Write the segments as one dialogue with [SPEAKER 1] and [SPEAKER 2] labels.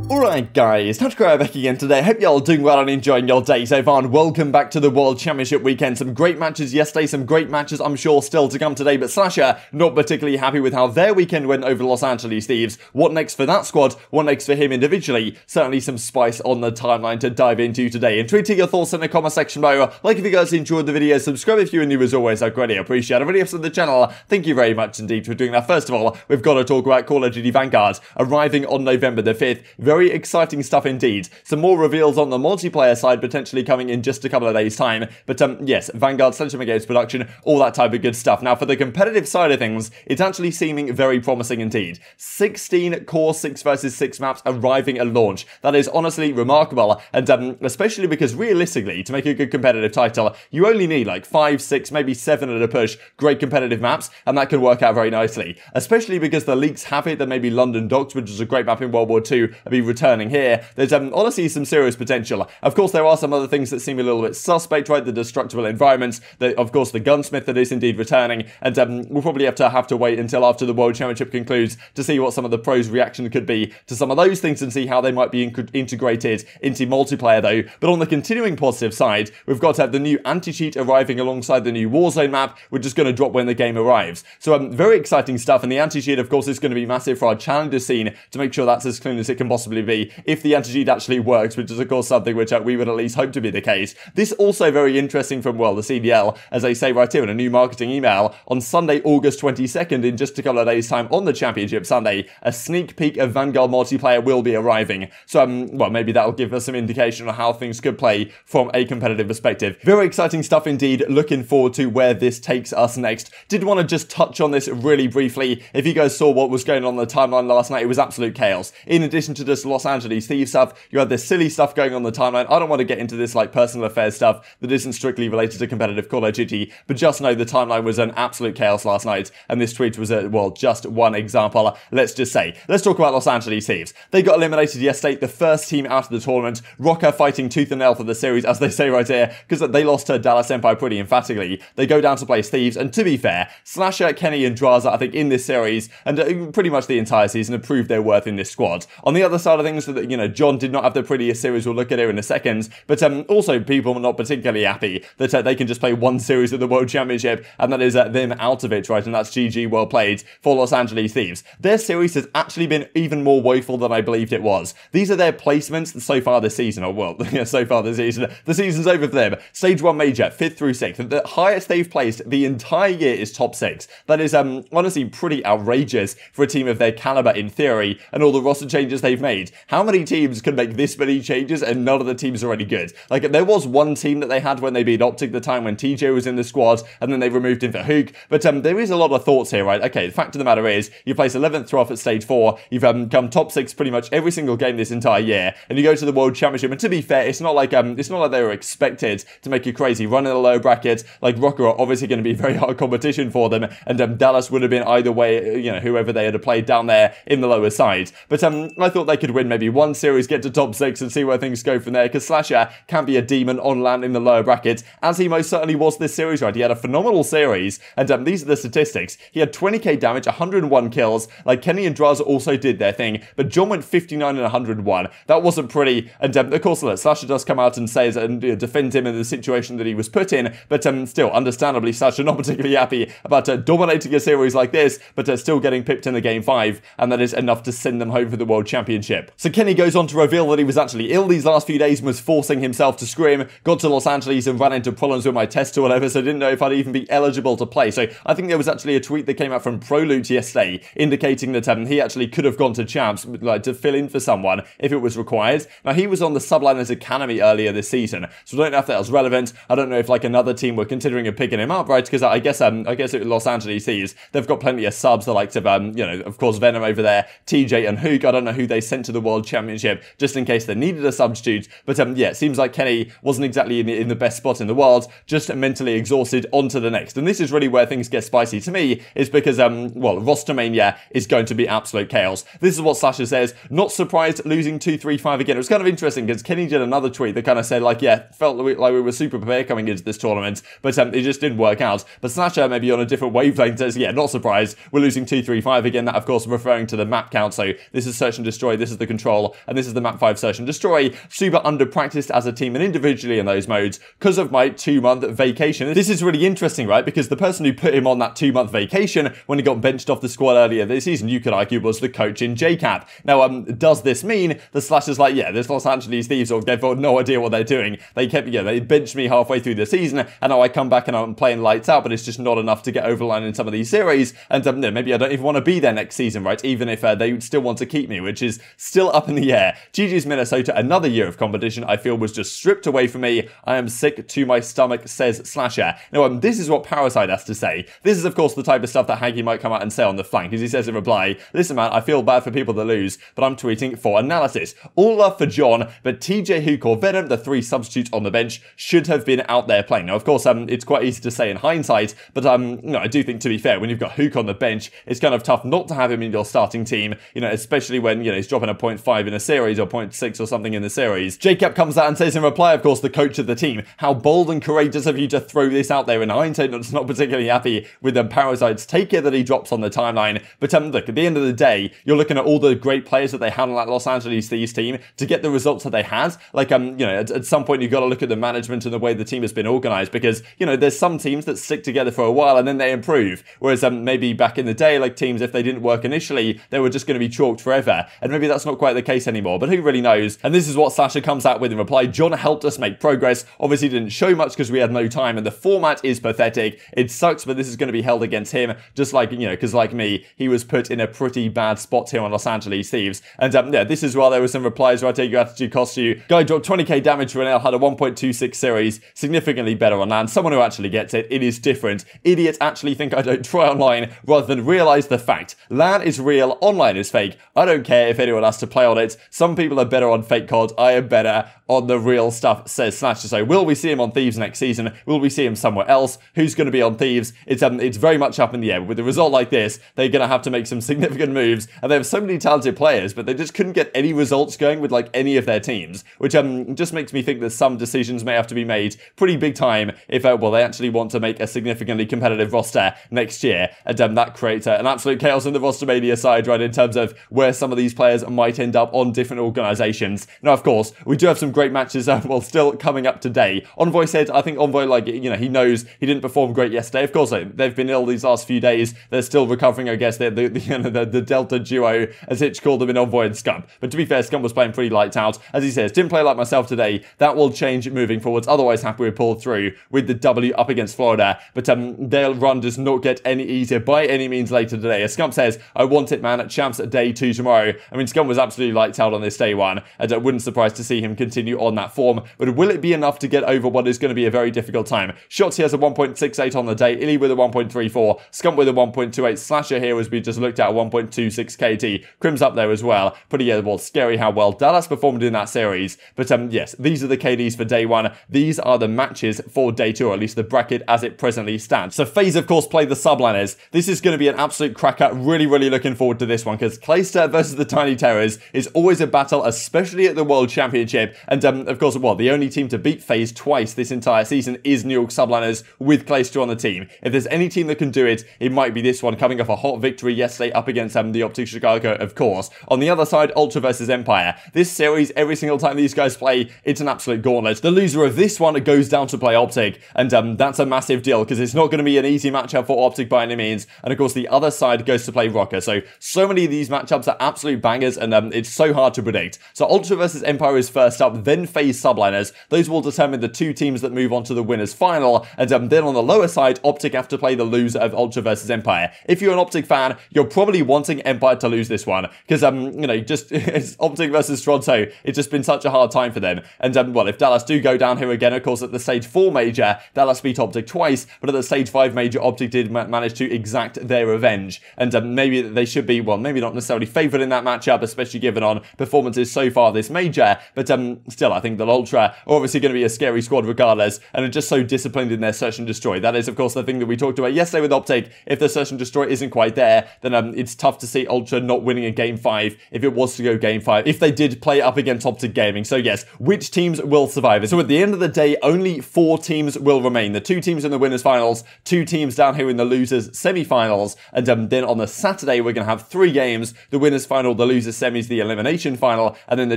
[SPEAKER 1] Alright guys, TacticalRab back again today. Hope y'all doing well and enjoying your day so far, and welcome back to the World Championship weekend. Some great matches yesterday, some great matches I'm sure still to come today, but SlasheR not particularly happy with how their weekend went over Los Angeles Thieves. What next for that squad? What next for him individually? Certainly some spice on the timeline to dive into today. And tweet your thoughts in the comment section below. Like if you guys enjoyed the video, subscribe if you're new as always, I greatly appreciate it. Already up to the channel, thank you very much indeed for doing that. First of all, we've got to talk about Call of Duty Vanguard arriving on November the 5th. Very exciting stuff indeed. Some more reveals on the multiplayer side potentially coming in just a couple of days time. But yes, Vanguard, Cellium Games production, all that type of good stuff. Now for the competitive side of things, it's actually seeming very promising indeed. 16 core 6 versus 6 maps arriving at launch. That is honestly remarkable, and especially because realistically, to make a good competitive title, you only need like 5, 6, maybe 7 at a push, great competitive maps, and that can work out very nicely. Especially because the leaks have it that maybe London Docks, which was a great map in World War II, will be returning here. There's honestly some serious potential. Of course, there are some other things that seem a little bit suspect, right? The destructible environments, of course, the gunsmith that is indeed returning, and we'll probably have to wait until after the World Championship concludes to see what some of the pros' reaction could be to some of those things and see how they might be integrated into multiplayer though. But on the continuing positive side, we've got the new anti-cheat arriving alongside the new Warzone map, which is going to drop when the game arrives. So very exciting stuff, and the anti-cheat of course is going to be massive for our challenger scene to make sure that's as clean as it can possibly be if the anti-cheat actually works, which is of course something which we would at least hope to be the case. This also very interesting from, well, the CDL, as they say right here in a new marketing email, on Sunday, August 22nd, in just a couple of days time on the Championship Sunday, a sneak peek of Vanguard multiplayer will be arriving. So, well, maybe that'll give us some indication on how things could play from a competitive perspective. Very exciting stuff indeed. Looking forward to where this takes us next. Did want to just touch on this really briefly. If you guys saw what was going on the timeline last night, it was absolute chaos. In addition to this Los Angeles Thieves stuff, you had this silly stuff going on the timeline. I don't want to get into this like personal affairs stuff that isn't strictly related to competitive Call of Duty, but just know the timeline was an absolute chaos last night, and this tweet was well, just one example. Let's talk about Los Angeles Thieves. They got eliminated yesterday, the first team out of the tournament. Rokkr fighting tooth and nail for the series, as they say right here, because they lost to Dallas Empire pretty emphatically. They go down to play Thieves, and to be fair, SlasheR, Kenny, and Drazah, I think, in this series, and pretty much the entire season, have proved their worth in this squad. On the other side of things, you know, John did not have the prettiest series we'll look at here in a second, but also people are not particularly happy that they can just play one series of the World Championship, and that is them out of it, right? And that's GG, well played for Los Angeles Thieves. Their series has actually been even more woeful than I believed it was. These are their placements so far this season, or well, so far this season. The season's over for them. Stage 1 major, 5th through 6th. The highest they've placed the entire year is top 6. That is honestly pretty outrageous for a team of their caliber in theory, and all the roster changes they've made. How many teams can make this many changes and none of the teams are any good? Like, there was one team that they had when they beat OpTic the time when TJ was in the squad, and then they removed him for Huke, but there is a lot of thoughts here, right? Okay, the fact of the matter is, you place 11th through off at stage 4, you've come top 6 pretty much every single game this entire year, and you go to the World Championship, and to be fair, it's not like they were expected to make a crazy run in the lower brackets. Like, Rokkr are obviously going to be very hard competition for them, and Dallas would have been either way, you know, whoever they had played down there in the lower side. But I thought they could win maybe one series, get to top 6, and see where things go from there, because SlasheR can be a demon on land in the lower brackets, as he most certainly was this series, right? He had a phenomenal series, and these are the statistics. He had 20k damage, 101 kills, like Kenny and Drazah also did their thing, but John went 59 and 101. That wasn't pretty, and of course, SlasheR does come out and says and defends him in the situation that he was put in, but still, understandably, SlasheR not particularly happy about dominating a series like this, but still getting pipped in the game 5, and that is enough to send them home for the World Championship. So Kenny goes on to reveal that he was actually ill these last few days and was forcing himself to scrim, got to Los Angeles and ran into problems with my test or whatever, so didn't know if I'd even be eligible to play. So I think there was actually a tweet that came out from ProLoot yesterday indicating that he actually could have gone to Champs, like, to fill in for someone if it was required. Now, he was on the Subliners Academy earlier this season, so I don't know if that was relevant. I don't know if like another team were considering picking him up, right? Because I guess it Los Angeles Thieves, they've got plenty of subs, the likes of you know, of course Venom over there, TJ and Huke. I don't know who they sent to the World Championship just in case they needed a substitute. But yeah, it seems like Kenny wasn't exactly in the best spot in the world, just mentally exhausted. On to the next. And this is really where things get spicy to me, is because, well, roster mania is going to be absolute chaos. This is what SlasheR says. Not surprised losing 2-3-5 again. It was kind of interesting because Kenny did another tweet that kind of said, like, yeah, felt like we were super prepared coming into this tournament, but it just didn't work out. But SlasheR, maybe on a different wavelength, says, yeah, not surprised. We're losing 2-3-5 again. That, of course, referring to the map count. So this is Search and Destroy, this is the Control, and this is the map 5 Search and Destroy. Super under-practiced as a team and individually in those modes because of my 2-month vacation. This is really interesting, right? Because the person who put him on that 2-month vacation when he got benched off the squad earlier this season, you could argue, was the coach in JKap. Now, does this mean the SlasheR's like, yeah, this Los Angeles Thieves, or they've got no idea what they're doing. They kept, yeah, they benched me halfway through the season, and now I come back and I'm playing lights out, but it's just not enough to get over the line in some of these series. And no, maybe I don't even want to be there next season, right? Even if they still want to keep me, which is still up in the air. GG's Minnesota, another year of competition I feel was just stripped away from me. I am sick to my stomach, says SlasheR. Now, this is what Parasite has to say. This is, of course, the type of stuff that Haggy might come out and say on the flank, as he says in reply, listen, man, I feel bad for people that lose, but I'm tweeting for analysis. All love for John, but TJ, Huke, or Venom, the 3 substitutes on the bench, should have been out there playing. Now, of course, it's quite easy to say in hindsight, but no, I do think, to be fair, when you've got Huke on the bench, it's kind of tough not to have him in your starting team, you know, especially when, you know, he's dropping a 0.5 in a series or 0.6 or something in the series. JKap comes out and says in reply, of course, the coach of the team, how bold and courageous of you to throw this out there. In hindsight, not particularly happy with the Parasite's take care that he drops on the timeline. But look, at the end of the day, you're looking at all the great players that they had on that Los Angeles Thieves team to get the results that they had. Like, you know, at some point, you've got to look at the management and the way the team has been organized, because, you know, there's some teams that stick together for a while and then they improve. Whereas maybe back in the day, like teams, if they didn't work initially, they were just going to be chalked forever. And maybe that's not quite the case anymore, but who really knows? And this is what SlasheR comes out with in reply. John helped us make progress. Obviously didn't show much because we had no time and the format is pathetic. It sucks, but this is going to be held against him, just like, you know, because like me, he was put in a pretty bad spot here on Los Angeles Thieves. And yeah, this is why there were some replies where I take your attitude cost you. Guy dropped 20k damage for an L, had a 1.26 series, significantly better on land. Someone who actually gets it. It is different. Idiots actually think I don't try online rather than realize the fact. LAN is real, online is fake. I don't care if anyone has to play on it. Some people are better on fake COD. I am better on the real stuff, says SlasheR. So will we see him on Thieves next season? Will we see him somewhere else? Who's going to be on Thieves? It's very much up in the air. With a result like this, they're going to have to make some significant moves, and they have so many talented players, but they just couldn't get any results going with like any of their teams, which just makes me think that some decisions may have to be made pretty big time if well, they actually want to make a significantly competitive roster next year. And that creates an absolute chaos in the roster mania side, right, in terms of where some of these players might end up on different organizations. Now, of course, we do have some great matches well still coming up today. Envoy said, I think Envoy, like, you know, he knows he didn't perform great yesterday. Of course, they've been ill these last few days. They're still recovering, I guess. They're the Delta duo, as Hitch called them, in Envoy and Scump. But to be fair, Scump was playing pretty lights out. As he says, didn't play like myself today. That will change moving forwards. Otherwise, happy we pulled through with the W up against Florida. But their run does not get any easier by any means later today. As Scump says, I want it, man, at Champs at day 2 tomorrow. I mean, Scump was absolutely lights out on this day 1, and I wouldn't surprise to see him continue on that form. But will it be enough to get over what is going to be a very difficult time? Shotzzy has a 1.68 on the day, ILLey with a 1.34, Scump with a 1.28, SlasheR here, as we just looked at, a 1.26 KT, Crim's up there as well. Pretty well, scary how well Dallas performed in that series. But yes, these are the KDs for day 1. These are the matches for day 2, or at least the bracket as it presently stands. So FaZe, of course, played the subliners. This is going to be an absolute cracker. Really, really looking forward to this one, because Clayster versus the Tiny Terrors is always a battle, especially at the World Championship. And of course, well, the only team to beat FaZe twice this entire season is New York Subliners with Clayster on the team. If there's any team that can do it, it might be this one, coming off a hot victory yesterday up against the OpTic Chicago, of course. On the other side, Ultra versus Empire. This series, every single time these guys play, it's an absolute gauntlet. The loser of this one goes down to play OpTic, and that's a massive deal, because it's not going to be an easy matchup for OpTic by any means. And of course, the other side goes to play Rokkr. So many of these matchups are absolute bangers, and it's so hard to predict. So Ultra versus Empire is first up, then FaZe Subliners. Those will determine the 2 teams that move on to the winners final, and then on the lower side, OpTic have to play the loser of Ultra versus Empire. If you're an OpTic fan, you're probably wanting Empire to lose this one, because you know, just it's OpTic versus Toronto. It's just been such a hard time for them. And well, if Dallas do go down here again, of course, at the stage 4 major, Dallas beat OpTic twice, but at the stage 5 major, OpTic did manage to exact their revenge. And maybe they should be, well, maybe not necessarily favoured in that matchup, especially given on performances so far this major. But still, I think that Ultra are obviously going to be a scary squad regardless, and are just so disciplined in their search and destroy. That is, of course, the thing that we talked about yesterday with OpTic. If the search and destroy isn't quite there, then it's tough to see Ultra not winning a Game 5 if it was to go Game 5, if they did play up against OpTic Gaming. So yes, which teams will survive? So at the end of the day, only 4 teams will remain. The 2 teams in the winners finals, 2 teams down here in the losers semi-finals, and then on the Saturday we're going to have 3 games: the winners final, the losers semis, the elimination final, and then the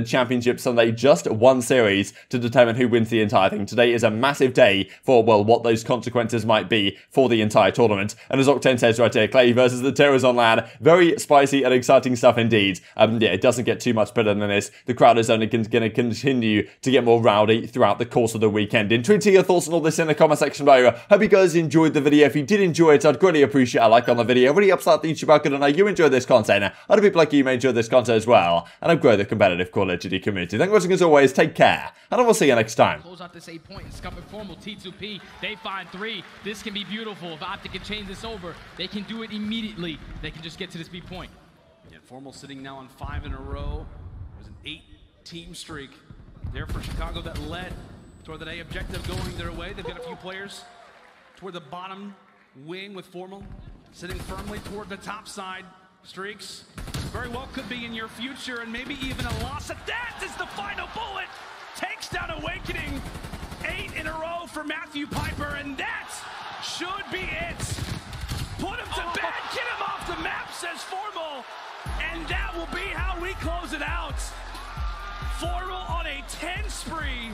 [SPEAKER 1] championship Sunday. Just 1 series to determine who wins the entire thing. Today is a massive day for, well, what those consequences might be for the entire tournament. And as Octane says right here, Clay versus the Terrors on LAN, very spicy and exciting stuff indeed. Yeah, it doesn't get too much better than this. The crowd is only going to continue to get more rowdy throughout the course of the weekend. Intrigued to your thoughts on all this in the comment section below. Hope you guys enjoyed the video. If you did enjoy it, I'd greatly appreciate a like on the video. It really helps out the YouTube algorithm, and I know you enjoy this content. Other people like you may enjoy this content as well, and I've grown the competitive Call of Duty community. Thank you for watching as always. Take care, and I will see you next time.
[SPEAKER 2] Close out this 8 point and Scump and Formal T2P. They find 3. This can be beautiful. If OpTic can change this over, they can do it immediately. They can just get to this B point.
[SPEAKER 3] Yeah, Formal sitting now on 5 in a row. There's an 8-team streak there for Chicago that led toward that A objective going their way. They've got a few players toward the bottom wing with Formal sitting firmly toward the top side. Streaks very well could be in your future, and maybe even a loss. And that is the final bullet. Takes down Awakening. 8 in a row for Matthew Piper, and that should be it. Put him to bed, get him off the map, says Formal, and that will be how we close it out. Formal on a 10 spree.